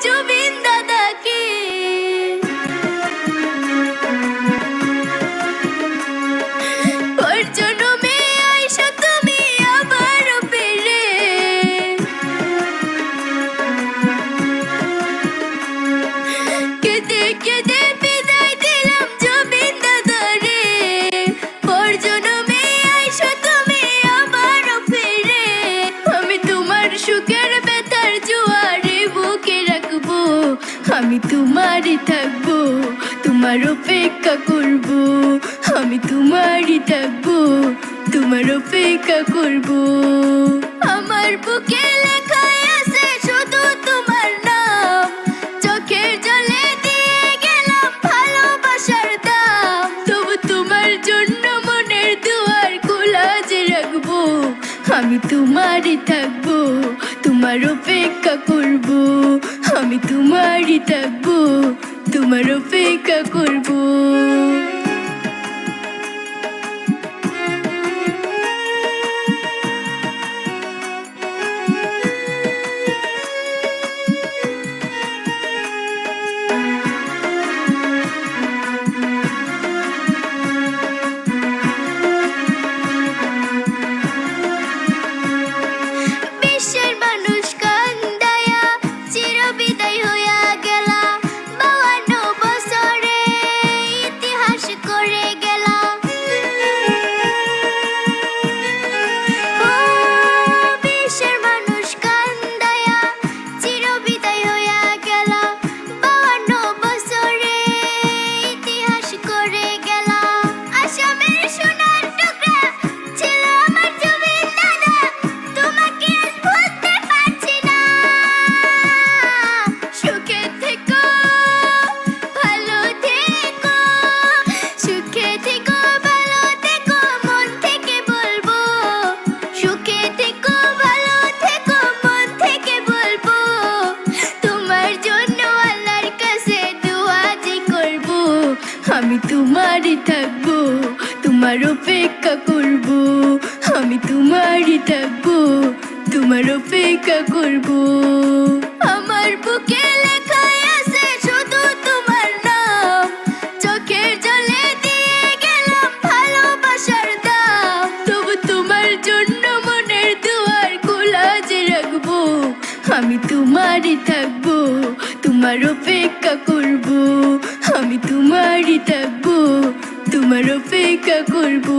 জুবিন দাদাকে। ওর জন্মে আইসা তুমি আবারও ফিরে, কেঁদে কেঁদে বিদায় দিলাম জুবিন দাদারে। ওর জন্মে আইসা তুমি আবারও ফিরে, আমি তোমার সুখের ব্যথার জোয়ারে বুকে রাখবো, আমি তোমারই থাকবো, তোমার অপেক্ষা করবো, আমি তোমারই থাকবো, তোমার অপেক্ষা করবো। আমার বুকে লেখাই আছে শুধু তোমার নাম, চোখের জলে দিয়ে গেলাম ভালোবাসার দাম। তবু তোমার জন্য মনের দুয়ার খোলা যে রাখবো, আমি তোমারই থাকবো, তোমার অপেক্ষা করবো, আমি তোমারই থাকবো, তোমার অপেক্ষা করবো। বিশ্বের মানুষ কান্দায়া চিরবিদায় হইয়া গেলা, 52 বছরে ইতিহাস করে গেলা। ও বিশ্বের মানুষ কান্দায়া চিরবিদায় হইয়া গেলা, 52 বছরে ইতিহাস করে গেলা। আসামের সোনার টুকরা ছিল আমার জুবিন দাদা, তোমাকে আজ ভুলতে পারছি না। সুখে থেকো, ভালো থেকো, সুখে থেকো, ভালো থেকো, মন থেকে বলবো। সুখে থেকো, ভালো থেকো, মন থেকে বলবো। তোমার জন্য আল্লাহর কাছে দোয়া যে করবো, আমি তোমারই থাকবো, তোমার অপেক্ষা করবো, আমি তোমারই থাকবো, তোমার অপেক্ষা করবো। আমার বুকে লেখাই আছে শুধু তোমার নাম, চোখের জলে দিয়ে গেলাম ভালোবাসার দাম। তবু তোমার জন্য মনের দুয়ার খোলা যে রাখবো, আমি তোমারই থাকবো, তোমার অপেক্ষা করবো, আমি তোমারই থাকবো, তোমার অপেক্ষা করবো।